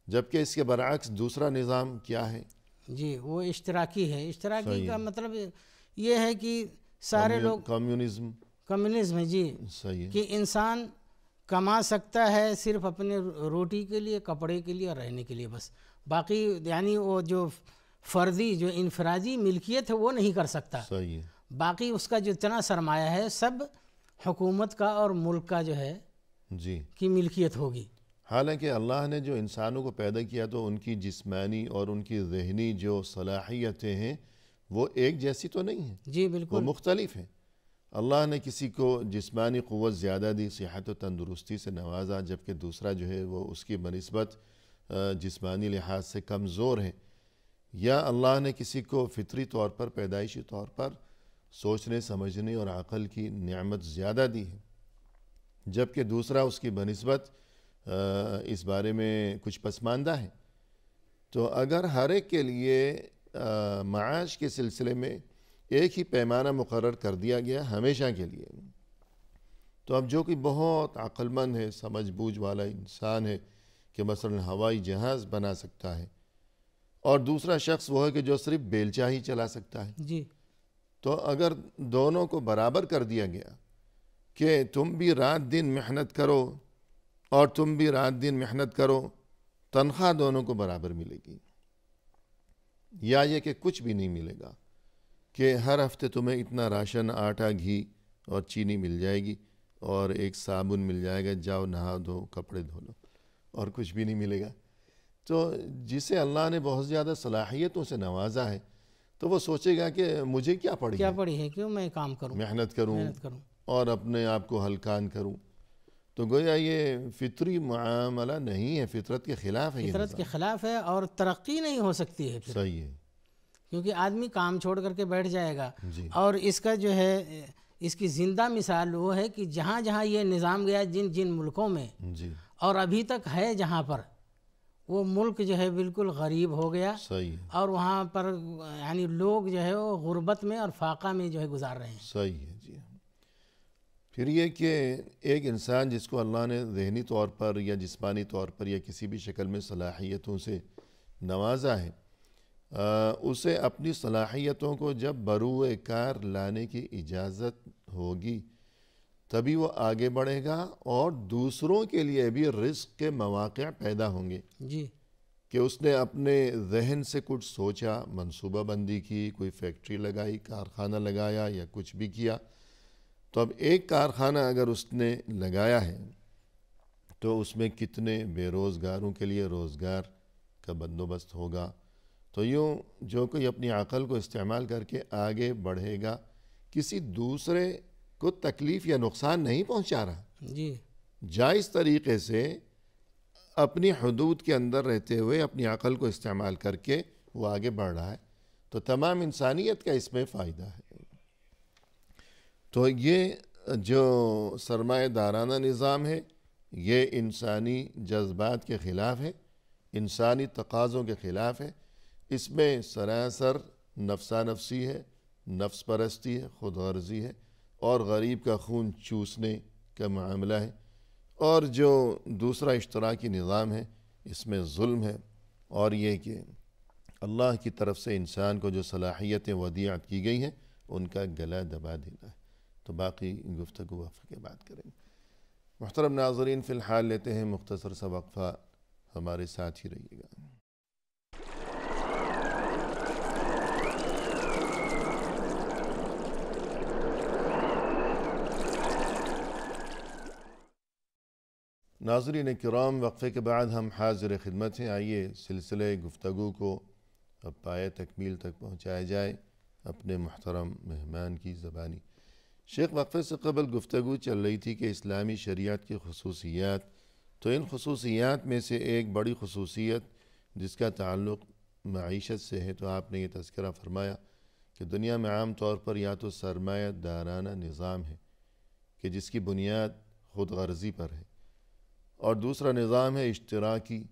جبکہ اس کے برعکس دوسرا نظام کیا ہے؟ جی وہ اشتراکی ہے. اشتراکی کا مطلب یہ ہے کہ سارے لوگ کمیونزم ہے جی، صحیح ہے. کہ انسان کما سکتا ہے صرف اپنے روٹی کے لیے، کپڑے کے لیے اور رہنے کے لیے بس. باقی یعنی وہ جو فردی جو انفرادی ملکیت ہے وہ نہیں کر سکتا. صحیح ہے. باقی اس کا جتنا سرمایہ ہے سب حکومت کا اور ملک کا جو ہے جی کی ملکیت ہوگی. حالانکہ اللہ نے جو انسانوں کو پیدا کیا تو ان کی جسمانی اور ان کی ذہنی جو صلاحیتیں ہیں وہ ایک جیسی تو نہیں ہیں. جی وہ بالکل. مختلف ہیں. اللہ نے کسی کو جسمانی قوت زیادہ دی، صحت و تندرستی سے نوازا، جبکہ دوسرا جو ہے وہ اس کی بنسبت جسمانی لحاظ سے کمزور ہے. یا اللہ نے کسی کو فطری طور پر، پیدائشی طور پر سوچنے سمجھنے اور عقل کی نعمت زیادہ دی ہے، جبکہ دوسرا اس کی بنسبت اس بارے میں کچھ پسماندہ ہے. تو اگر ہر ایک کے لیے معاش کے سلسلے میں ایک ہی پیمانہ مقرر کر دیا گیا ہمیشہ کے لیے، تو اب جو کہ بہت عقل مند ہے، سمجھ بوجھ والا انسان ہے کہ مثلا ہوائی جہاز بنا سکتا ہے، اور دوسرا شخص وہ ہے کہ جو صرف بیلچہ ہی چلا سکتا ہے، جی تو اگر دونوں کو برابر کر دیا گیا کہ تم بھی رات دن محنت کرو اور تم بھی رات دن محنت کرو، تنخواہ دونوں کو برابر ملے گی. یا یہ کہ کچھ بھی نہیں ملے گا، کہ ہر ہفتے تمہیں اتنا راشن، آٹا، گھی اور چینی مل جائے گی اور ایک صابن مل جائے گا، جاؤ نہا دو، کپڑے دھو لو، اور کچھ بھی نہیں ملے گا. تو جسے اللہ نے بہت زیادہ صلاحیتوں سے نوازا ہے تو وہ سوچے گا کہ مجھے کیا پڑی ہے، کیوں میں کام کروں، محنت کروں اور اپنے آپ کو ہلکان کروں. تو گویا یہ فطری معاملہ نہیں ہے، فطرت کے خلاف ہے. فطرت کے خلاف ہے اور ترقی نہیں ہو سکتی ہے پھر. صحیح ہے. کیونکہ آدمی کام چھوڑ کر کے بیٹھ جائے گا. جی. اور اس کا جو ہے اس کی زندہ مثال وہ ہے کہ جہاں جہاں یہ نظام گیا، جن جن ملکوں میں، جی. اور ابھی تک ہے جہاں پر، وہ ملک جو ہے بالکل غریب ہو گیا. صحیح ہے. اور وہاں پر یعنی لوگ جو ہے وہ غربت میں اور فاقہ میں جو ہے گزار رہے ہیں. صحیح ہے. جی. پھر یہ کہ ایک انسان جس کو اللہ نے ذہنی طور پر یا جسمانی طور پر یا کسی بھی شکل میں صلاحیتوں سے نوازا ہے، اسے اپنی صلاحیتوں کو جب بروئے کار لانے کی اجازت ہوگی تبھی وہ آگے بڑھے گا اور دوسروں کے لیے بھی رزق کے مواقع پیدا ہوں گے. جی. کہ اس نے اپنے ذہن سے کچھ سوچا، منصوبہ بندی کی، کوئی فیکٹری لگائی، کارخانہ لگایا یا کچھ بھی کیا، تو اب ایک کارخانہ اگر اس نے لگایا ہے تو اس میں کتنے بے روزگاروں کے لیے روزگار کا بندوبست ہوگا. تو یوں جو کوئی اپنی عقل کو استعمال کر کے آگے بڑھے گا، کسی دوسرے کو تکلیف یا نقصان نہیں پہنچا رہا. جی. جائز طریقے سے اپنی حدود کے اندر رہتے ہوئے اپنی عقل کو استعمال کر کے وہ آگے بڑھ رہا ہے، تو تمام انسانیت کا اس میں فائدہ ہے. تو یہ جو سرمایہ دارانہ نظام ہے یہ انسانی جذبات کے خلاف ہے، انسانی تقاضوں کے خلاف ہے. اس میں سراسر نفسا نفسی ہے، نفس پرستی ہے، خود غرضی ہے، اور غریب کا خون چوسنے کا معاملہ ہے. اور جو دوسرا اشتراکی نظام ہے اس میں ظلم ہے، اور یہ کہ اللہ کی طرف سے انسان کو جو صلاحیتیں ودیعت کی گئی ہیں ان کا گلا دبا دینا ہے. تو باقی گفتگو وقفے کے بعد کریں گے. محترم ناظرین، فی الحال لیتے ہیں مختصر سا وقفہ، ہمارے ساتھ ہی رہیے گا. ناظرین کرام، وقفے کے بعد ہم حاضر خدمت ہیں. آئیے سلسلے گفتگو کو اب پائے تکمیل تک پہنچایا جائے اپنے محترم مہمان کی زبانی. شیخ، وقفے سے قبل گفتگو چل رہی تھی کہ اسلامی شریعت کی خصوصیات، تو ان خصوصیات میں سے ایک بڑی خصوصیت جس کا تعلق معیشت سے ہے، تو آپ نے یہ تذکرہ فرمایا کہ دنیا میں عام طور پر یا تو سرمایہ دارانہ نظام ہے کہ جس کی بنیاد خود غرضی پر ہے، اور دوسرا نظام ہے اشتراکی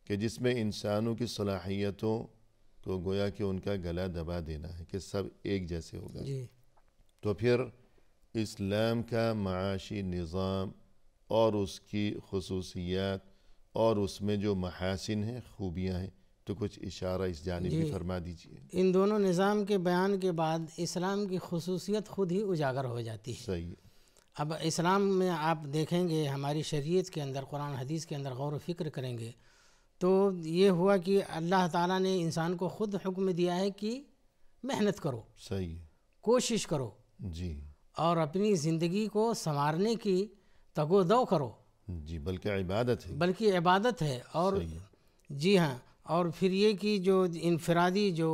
کہ جس میں انسانوں کی صلاحیتوں کو گویا کہ ان کا گلا دبا دینا ہے کہ سب ایک جیسے ہو گئے. جی. تو پھر اسلام کا معاشی نظام اور اس کی خصوصیات اور اس میں جو محاسن ہیں، خوبیاں ہیں، تو کچھ اشارہ اس جانب بھی فرما دیجیے۔ ان دونوں نظام کے بیان کے بعد اسلام کی خصوصیت خود ہی اجاگر ہو جاتی ہے۔ صحیح ہے۔ اب اسلام میں آپ دیکھیں گے، ہماری شریعت کے اندر، قرآن حدیث کے اندر غور و فکر کریں گے تو یہ ہوا کہ اللہ تعالیٰ نے انسان کو خود حکم دیا ہے کہ محنت کرو، صحیح ہے، کوشش کرو، جی اور اپنی زندگی کو سنوارنے کی تگ و دو کرو، جی، بلکہ عبادت ہے۔ بلکہ عبادت ہے۔ اور صحیح ہے، جی ہاں، اور پھر یہ کہ جو انفرادی، جو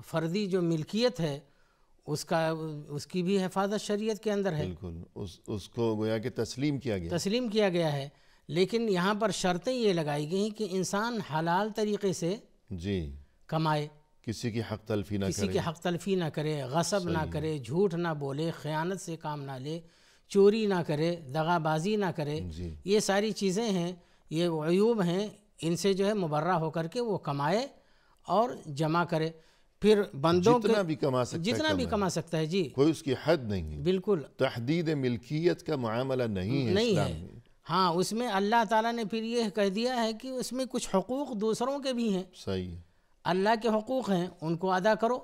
فردی جو ملکیت ہے، اس کی بھی حفاظت شریعت کے اندر ہے، بالکل، اس کو گویا کہ تسلیم کیا گیا۔ تسلیم کیا گیا ہے۔ لیکن یہاں پر شرطیں یہ لگائی گئی کہ انسان حلال طریقے سے جی، کمائے، کسی کی حق تلفی نہ کسی کرے۔ کی حق تلفی نہ کرے، غصب نہ کرے، جھوٹ نہ بولے، خیانت سے کام نہ لے، چوری نہ کرے، دغا بازی نہ کرے۔ جی یہ ساری چیزیں ہیں، یہ عیوب ہیں، ان سے جو ہے مبرہ ہو کر کے وہ کمائے اور جمع کرے۔ پھر بندوں جتنا بھی کما سکتا ہے، جتنا بھی کما سکتا ہے، جی کوئی اس کی حد نہیں ہے۔ بالکل تحدید ملکیت کا معاملہ نہیں ہے اسلام میں۔ ہاں، اس میں اللہ تعالیٰ نے پھر یہ کہہ دیا ہے کہ اس میں کچھ حقوق دوسروں کے بھی ہیں۔ صحیح ہے، اللہ کے حقوق ہیں، ان کو ادا کرو،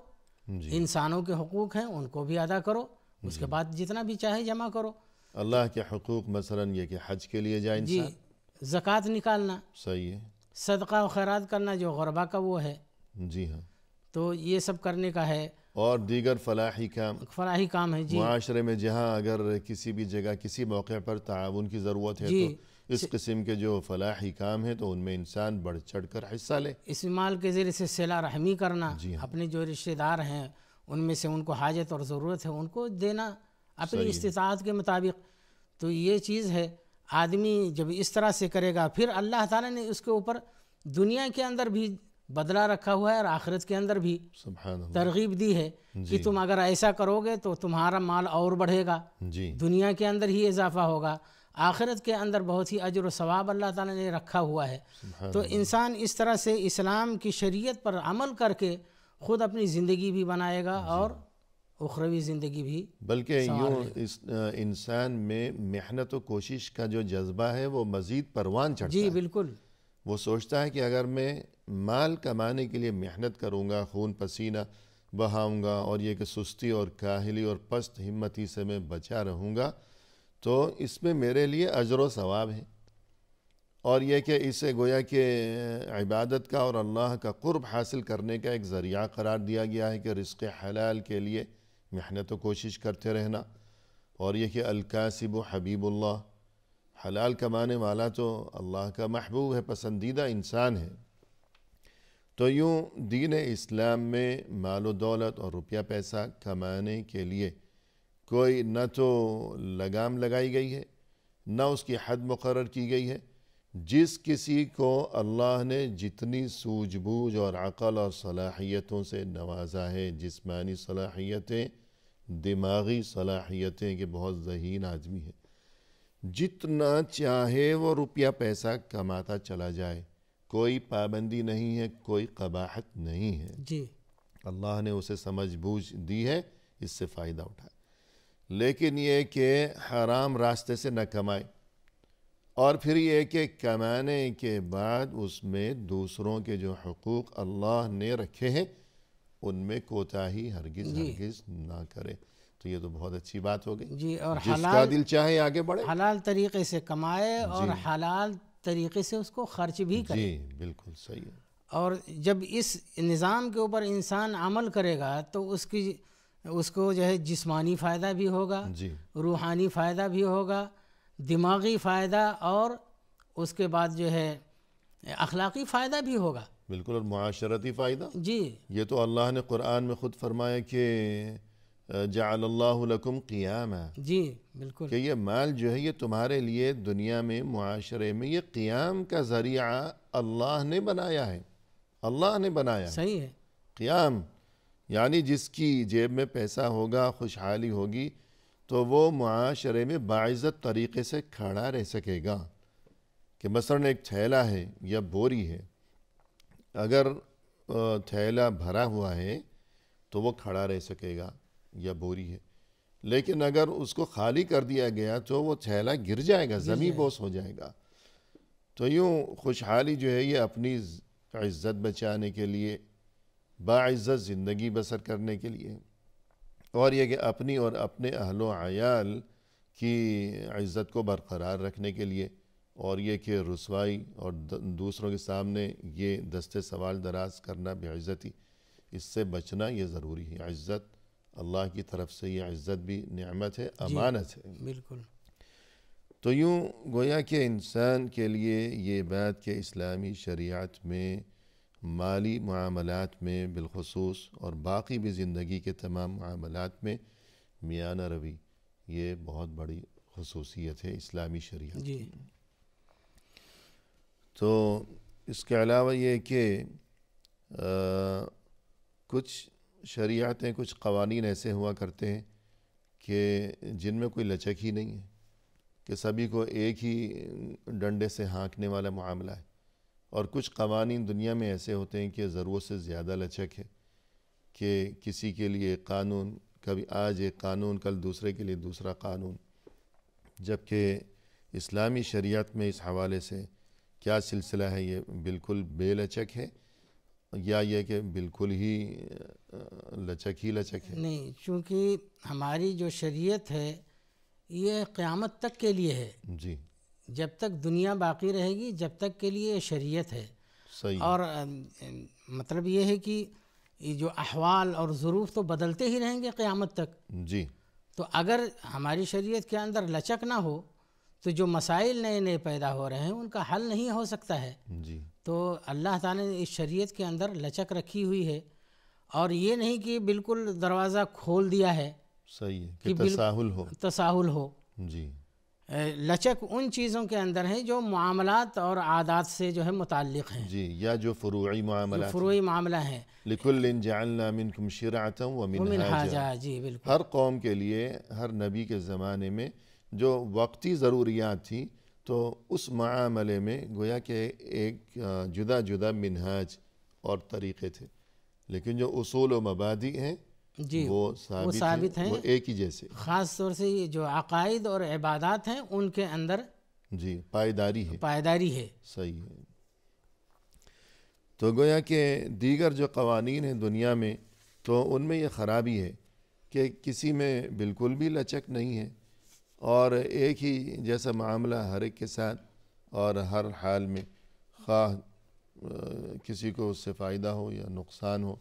جی انسانوں کے حقوق ہیں، ان کو بھی ادا کرو، اس کے بعد جتنا بھی چاہے جمع کرو۔ اللہ کے حقوق مثلاً یہ کہ حج کے لیے جائے جی، انسان۔ زکوٰۃ نکالنا، صحیح ہے، صدقہ و خیرات کرنا جو غربا کا وہ ہے، جی ہاں، تو یہ سب کرنے کا ہے، اور دیگر فلاحی کام فلاحی کام ہے۔ جی معاشرے میں جہاں اگر کسی بھی جگہ کسی موقع پر تعاون کی ضرورت ہے جی، تو اس قسم کے جو فلاحی کام ہیں تو ان میں انسان بڑھ چڑھ کر حصہ لے۔ اس مال کے ذریعے سے صلہ رحمی کرنا، جی ہاں، اپنے جو رشتہ دار ہیں ان میں سے ان کو حاجت اور ضرورت ہے ان کو دینا اپنی استطاعت کے مطابق، تو یہ چیز ہے۔ آدمی جب اس طرح سے کرے گا، پھر اللہ تعالیٰ نے اس کے اوپر دنیا کے اندر بھی بدلہ رکھا ہوا ہے اور آخرت کے اندر بھی سبحان اللہ، ترغیب دی ہے کہ تم اگر ایسا کرو گے تو تمہارا مال اور بڑھے گا، جی دنیا کے اندر ہی اضافہ ہوگا، آخرت کے اندر بہت ہی اجر و ثواب اللہ تعالیٰ نے رکھا ہوا ہے۔ تو انسان اس طرح سے اسلام کی شریعت پر عمل کر کے خود اپنی زندگی بھی بنائے گا اور اخروی زندگی بھی۔ بلکہ یوں اس انسان میں محنت و کوشش کا جو جذبہ ہے وہ مزید پروان چڑھتا جی ہے۔ بالکل، وہ سوچتا ہے کہ اگر میں مال کمانے کے لیے محنت کروں گا، خون پسینہ بہاؤں گا، اور یہ کہ سستی اور کاہلی اور پست ہمتی سے میں بچا رہوں گا، تو اس میں میرے لیے اجر و ثواب ہے، اور یہ کہ اسے گویا کہ عبادت کا اور اللہ کا قرب حاصل کرنے کا ایک ذریعہ قرار دیا گیا ہے کہ رزق حلال کے لیے محنت و کوشش کرتے رہنا، اور یہ کہ الکاسب حبیب اللہ، حلال کمانے والا تو اللہ کا محبوب ہے، پسندیدہ انسان ہے۔ تو یوں دین اسلام میں مال و دولت اور روپیہ پیسہ کمانے کے لیے کوئی نہ تو لگام لگائی گئی ہے، نہ اس کی حد مقرر کی گئی ہے۔ جس کسی کو اللہ نے جتنی سوجھ بوجھ اور عقل اور صلاحیتوں سے نوازا ہے، جسمانی صلاحیتیں، دماغی صلاحیتیں، کہ بہت ذہین آدمی ہے، جتنا چاہے وہ روپیہ پیسہ کماتا چلا جائے، کوئی پابندی نہیں ہے، کوئی قباحت نہیں ہے۔ جی اللہ نے اسے سمجھ بوجھ دی ہے، اس سے فائدہ اٹھائے، لیکن یہ کہ حرام راستے سے نہ کمائے، اور پھر یہ کہ کمانے کے بعد اس میں دوسروں کے جو حقوق اللہ نے رکھے ہیں ان میں کوتاہی ہرگز نہ کرے۔ تو یہ تو بہت اچھی بات ہو گئی، جی، اور جس کا دل چاہے آگے بڑھے، حلال طریقے سے کمائے اور حلال طریقے سے اس کو خرچ بھی کرے۔ جی بالکل صحیح ہے۔ اور جب اس نظام کے اوپر انسان عمل کرے گا تو اس کو جو ہے جسمانی فائدہ بھی ہوگا، جی روحانی فائدہ بھی ہوگا، دماغی فائدہ، اور اس کے بعد جو ہے اخلاقی فائدہ بھی ہوگا۔ بالکل، اور معاشرتی فائدہ۔ جی یہ تو اللہ نے قرآن میں خود فرمایا کہ جعل اللہ لکم قیاما، جی بالکل، کہ یہ مال جو ہے یہ تمہارے لیے دنیا میں، معاشرے میں، یہ قیام کا ذریعہ اللہ نے بنایا ہے، اللہ نے بنایا ہے۔ صحیح ہے، قیام یعنی جس کی جیب میں پیسہ ہوگا، خوشحالی ہوگی، تو وہ معاشرے میں باعزت طریقے سے کھڑا رہ سکے گا۔ کہ مثلا ایک تھیلا ہے یا بوری ہے، اگر تھیلا بھرا ہوا ہے تو وہ کھڑا رہ سکے گا، یا بوری ہے، لیکن اگر اس کو خالی کر دیا گیا تو وہ تھیلا گر جائے گا، زمیں بوس ہو جائے گا. تو یوں خوشحالی جو ہے یہ اپنی عزت بچانے کے لیے، باعزت زندگی بسر کرنے کے لیے، اور یہ کہ اپنی اور اپنے اہل و عیال کی عزت کو برقرار رکھنے کے لیے، اور یہ کہ رسوائی اور دوسروں کے سامنے یہ دستے سوال دراز کرنا بے عزتی، اس سے بچنا یہ ضروری ہے. عزت اللہ کی طرف سے، یہ عزت بھی نعمت ہے، امانت ہے. بالکل. تو یوں گویا کہ انسان کے لیے یہ بات کہ اسلامی شریعت میں مالی معاملات میں بالخصوص اور باقی بھی زندگی کے تمام معاملات میں میانہ روی، یہ بہت بڑی خصوصیت ہے اسلامی شریعت جی. کی. تو اس کے علاوہ یہ کہ کچھ شریعتیں، کچھ قوانین ایسے ہوا کرتے ہیں کہ جن میں کوئی لچک ہی نہیں ہے، کہ سبھی کو ایک ہی ڈنڈے سے ہانکنے والا معاملہ ہے. اور کچھ قوانین دنیا میں ایسے ہوتے ہیں کہ ضرورت سے زیادہ لچک ہے، کہ کسی کے لیے ایک قانون، کبھی آج ایک قانون کل دوسرے کے لیے دوسرا قانون. جبکہ اسلامی شریعت میں اس حوالے سے کیا سلسلہ ہے، یہ بالکل بے لچک ہے، یا یہ کہ بالکل ہی لچک ہے؟ نہیں، چونکہ ہماری جو شریعت ہے یہ قیامت تک کے لیے ہے. جی. جب تک دنیا باقی رہے گی جب تک کے لیے یہ شریعت ہے. صحیح. اور مطلب یہ ہے کہ یہ جو احوال اور ظروف تو بدلتے ہی رہیں گے قیامت تک. جی. تو اگر ہماری شریعت کے اندر لچک نہ ہو تو جو مسائل نئے نئے پیدا ہو رہے ہیں ان کا حل نہیں ہو سکتا ہے. جی. تو اللہ تعالیٰ نے اس شریعت کے اندر لچک رکھی ہوئی ہے، اور یہ نہیں کہ بالکل دروازہ کھول دیا ہے. صحیح ہے کہ تساہل ہو. جی. لچک ان چیزوں کے اندر ہے جو معاملات اور عادات سے جو ہے متعلق ہیں. جی. یا جو فروعی معاملات، فروعی معاملہ ہیں. لِكُلٍّ جَعَلْنَا مِنْكُمْ شِرْعَةً وَمِنْهَاجًا. جی بالکل. ہر قوم کے لیے، ہر نبی کے زمانے میں جو وقتی ضروریات تھیں تو اس معاملے میں گویا کہ ایک جدا جدا منہاج اور طریقے تھے، لیکن جو اصول و مبادئ ہیں جی وہ ثابت ہیں، وہ ایک ہی جیسے. خاص طور سے یہ جو عقائد اور عبادات ہیں ان کے اندر جی پائیداری ہے. صحیح ہے. تو گویا کہ دیگر جو قوانین ہیں دنیا میں، تو ان میں یہ خرابی ہے کہ کسی میں بالکل بھی لچک نہیں ہے، اور ایک ہی جیسا معاملہ ہر ایک کے ساتھ، اور ہر حال میں خواہ کسی کو اس سے فائدہ ہو یا نقصان ہو.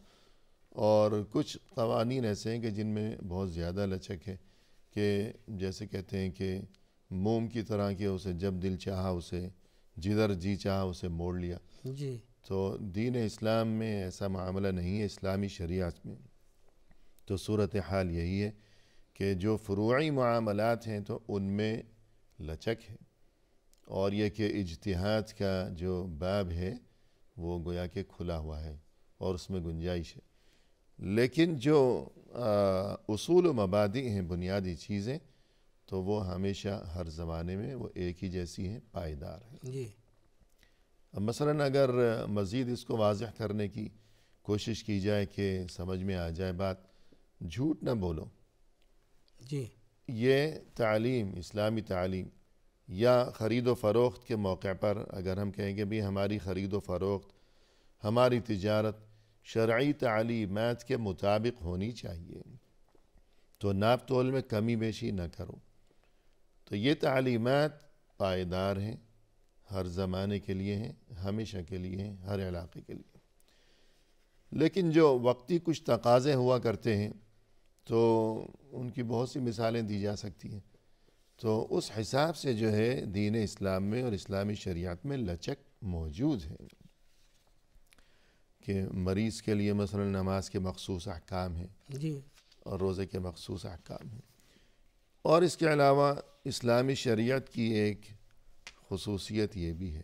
اور کچھ قوانین ایسے ہیں کہ جن میں بہت زیادہ لچک ہے، کہ جیسے کہتے ہیں کہ موم کی طرح کہ اسے جب دل چاہا اسے، جدھر جی چاہا اسے موڑ لیا. جی. تو دین اسلام میں ایسا معاملہ نہیں ہے، اسلامی شریعت میں. تو صورتحال یہی ہے کہ جو فروعی معاملات ہیں تو ان میں لچک ہے، اور یہ کہ اجتہاد کا جو باب ہے وہ گویا کہ کھلا ہوا ہے اور اس میں گنجائش ہے. لیکن جو اصول و مبادئ ہیں، بنیادی چیزیں، تو وہ ہمیشہ ہر زمانے میں وہ ایک ہی جیسی ہیں، پائیدار ہیں. جی. اب مثلا اگر مزید اس کو واضح کرنے کی کوشش کی جائے کہ سمجھ میں آ جائے بات، جھوٹ نہ بولو. جی. یہ تعلیم، اسلامی تعلیم، یا خرید و فروخت کے موقع پر اگر ہم کہیں کہ بھی ہماری خرید و فروخت، ہماری تجارت شرعی تعلیمات کے مطابق ہونی چاہیے، تو ناپ تول میں کمی بیشی نہ کرو. تو یہ تعلیمات پائیدار ہیں، ہر زمانے کے لیے ہیں، ہمیشہ کے لیے ہیں، ہر علاقے کے لیے. لیکن جو وقتی کچھ تقاضے ہوا کرتے ہیں تو ان کی بہت سی مثالیں دی جا سکتی ہیں. تو اس حساب سے جو ہے دین اسلام میں اور اسلامی شریعت میں لچک موجود ہے، کہ مریض کے لیے مثلا نماز کے مخصوص احکام ہیں، جی، اور روزے کے مخصوص احکام ہیں. اور اس کے علاوہ اسلامی شریعت کی ایک خصوصیت یہ بھی ہے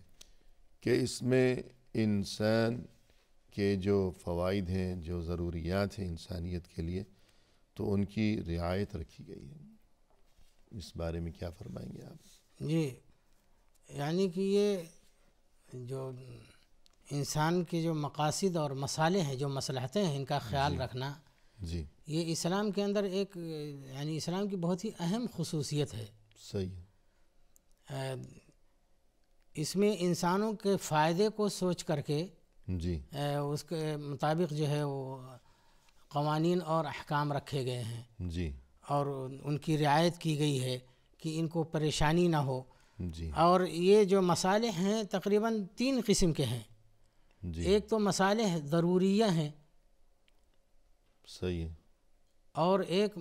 کہ اس میں انسان کے جو فوائد ہیں، جو ضروریات ہیں انسانیت کے لیے، تو ان کی رعایت رکھی گئی ہے. اس بارے میں کیا فرمائیں گے آپ؟ جی، یعنی کہ یہ جو انسان کے جو مقاصد اور مصالح ہیں، جو مصلحتیں ہیں، ان کا خیال رکھنا، جی یہ اسلام کے اندر ایک یعنی اسلام کی بہت ہی اہم خصوصیت ہے. صحیح. اس میں انسانوں کے فائدے کو سوچ کر کے جی اس کے مطابق جو ہے وہ قوانین اور احکام رکھے گئے ہیں جی اور ان کی رعایت کی گئی ہے کہ ان کو پریشانی نہ ہو. جی اور یہ جو مصالح ہیں تقریباً 3 قسم کے ہیں. جی ایک تو مصالح ضروریہ ہیں صحیح ہے. اور ایک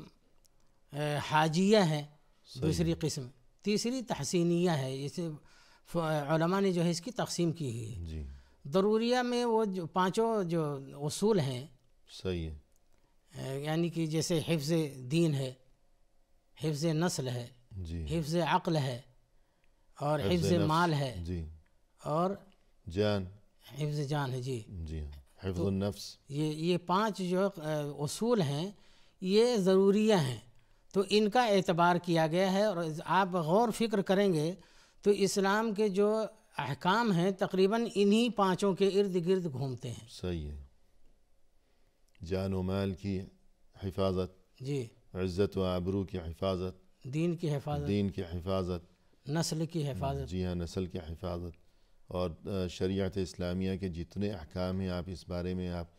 حاجیہ ہے صحیح. دوسری قسم. تیسری تحسینیہ ہے. اسے علماء نے جو ہے اس کی تقسیم کی ہوئی ہے. جی ضروریہ میں وہ جو 5 جو اصول ہیں صحیح ہے. یعنی کہ جیسے حفظ دین ہے، حفظ نسل ہے، جی حفظ عقل ہے اور حفظ نفس. مال ہے جی اور جان. حفظ جان ہے. جی جی ہاں حفظ النفس. یہ 5 جو اصول ہیں یہ ضروریہ ہیں. تو ان کا اعتبار کیا گیا ہے اور آپ غور فکر کریں گے تو اسلام کے جو احکام ہیں تقریباً انہی 5 کے ارد گرد گھومتے ہیں. صحیح ہے. جان و مال کی حفاظت، جی عزت و آبرو کی حفاظت، دین کی حفاظت، دین کی حفاظت، نسل کی حفاظت. جی ہاں نسل کی حفاظت. اور شریعت اسلامیہ کے جتنے احکام ہیں آپ اس بارے میں آپ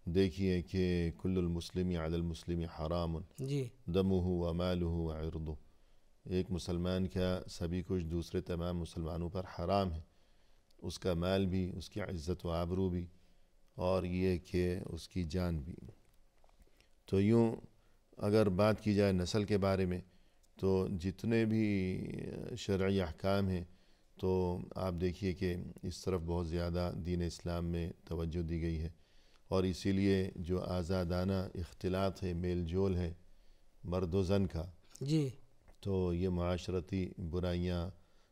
دیکھیے کہ کل المسلم علی المسلم حرام جی دمہ و مالہ و عرضہ. ایک مسلمان کا سبھی کچھ دوسرے تمام مسلمانوں پر حرام ہے، اس کا مال بھی، اس کی عزت و آبرو بھی، اور یہ کہ اس کی جان بھی. تو یوں اگر بات کی جائے نسل کے بارے میں تو جتنے بھی شرعی احکام ہیں تو آپ دیکھیے کہ اس طرف بہت زیادہ دین اسلام میں توجہ دی گئی ہے. اور اسی لیے جو آزادانہ اختلاط ہے، میل جول ہے مرد و زن کا، جی تو یہ معاشرتی برائیاں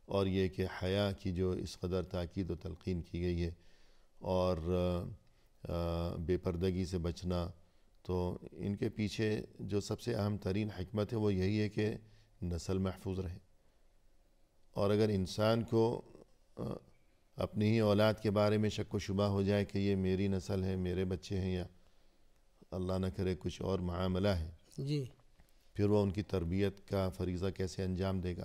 اور یہ کہ حیا کی جو اس قدر تاکید و تلقین کی گئی ہے اور بے پردگی سے بچنا، تو ان کے پیچھے جو سب سے اہم ترین حکمت ہے وہ یہی ہے کہ نسل محفوظ رہے. اور اگر انسان کو اپنی ہی اولاد کے بارے میں شک و شبہ ہو جائے کہ یہ میری نسل ہے، میرے بچے ہیں، یا اللہ نہ کرے کچھ اور معاملہ ہے، جی پھر وہ ان کی تربیت کا فریضہ کیسے انجام دے گا؟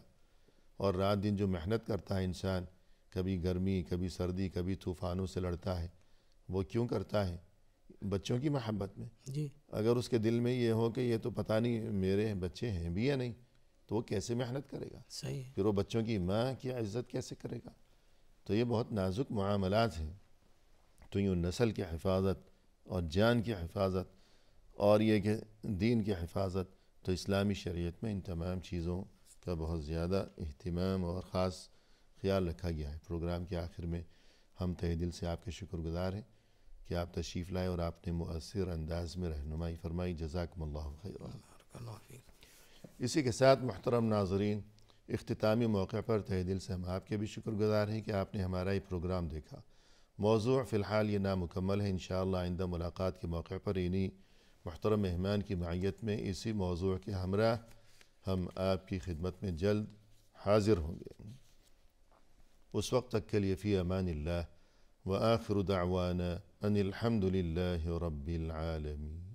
اور رات دن جو محنت کرتا ہے انسان، کبھی گرمی، کبھی سردی، کبھی طوفانوں سے لڑتا ہے، وہ کیوں کرتا ہے؟ بچوں کی محبت میں. جی اگر اس کے دل میں یہ ہو کہ یہ تو پتہ نہیں میرے بچے ہیں بھی یا نہیں، تو وہ کیسے محنت کرے گا؟ صحیح. پھر وہ بچوں کی ماں کی عزت کیسے کرے گا؟ تو یہ بہت نازک معاملات ہیں. تو یوں نسل کی حفاظت اور جان کی حفاظت اور یہ کہ دین کی حفاظت، تو اسلامی شریعت میں ان تمام چیزوں کا بہت زیادہ اہتمام اور خاص خیال رکھا گیا ہے. پروگرام کے آخر میں ہم تہہ دل سے آپ کے شکر گزار ہیں کہ آپ تشریف لائے اور آپ نے مؤثر انداز میں رہنمائی فرمائی. جزاکم اللہ خیرا. اسی کے ساتھ محترم ناظرین، اختتامی موقع پر تہہ دل سے ہم آپ کے بھی شکر گزار ہیں کہ آپ نے ہمارا یہ پروگرام دیکھا. موضوع فی الحال یہ نامکمل ہے. انشاءاللہ آئندہ ملاقات کے موقع پر انہی محترم مہمان کی معیت میں اسی موضوع کے ہمراہ ہم آپ کی خدمت میں جلد حاضر ہوں گے. اس وقت تک کے لیے فی امان اللہ، وآخر دعوانا ان الحمد للہ رب العالمین.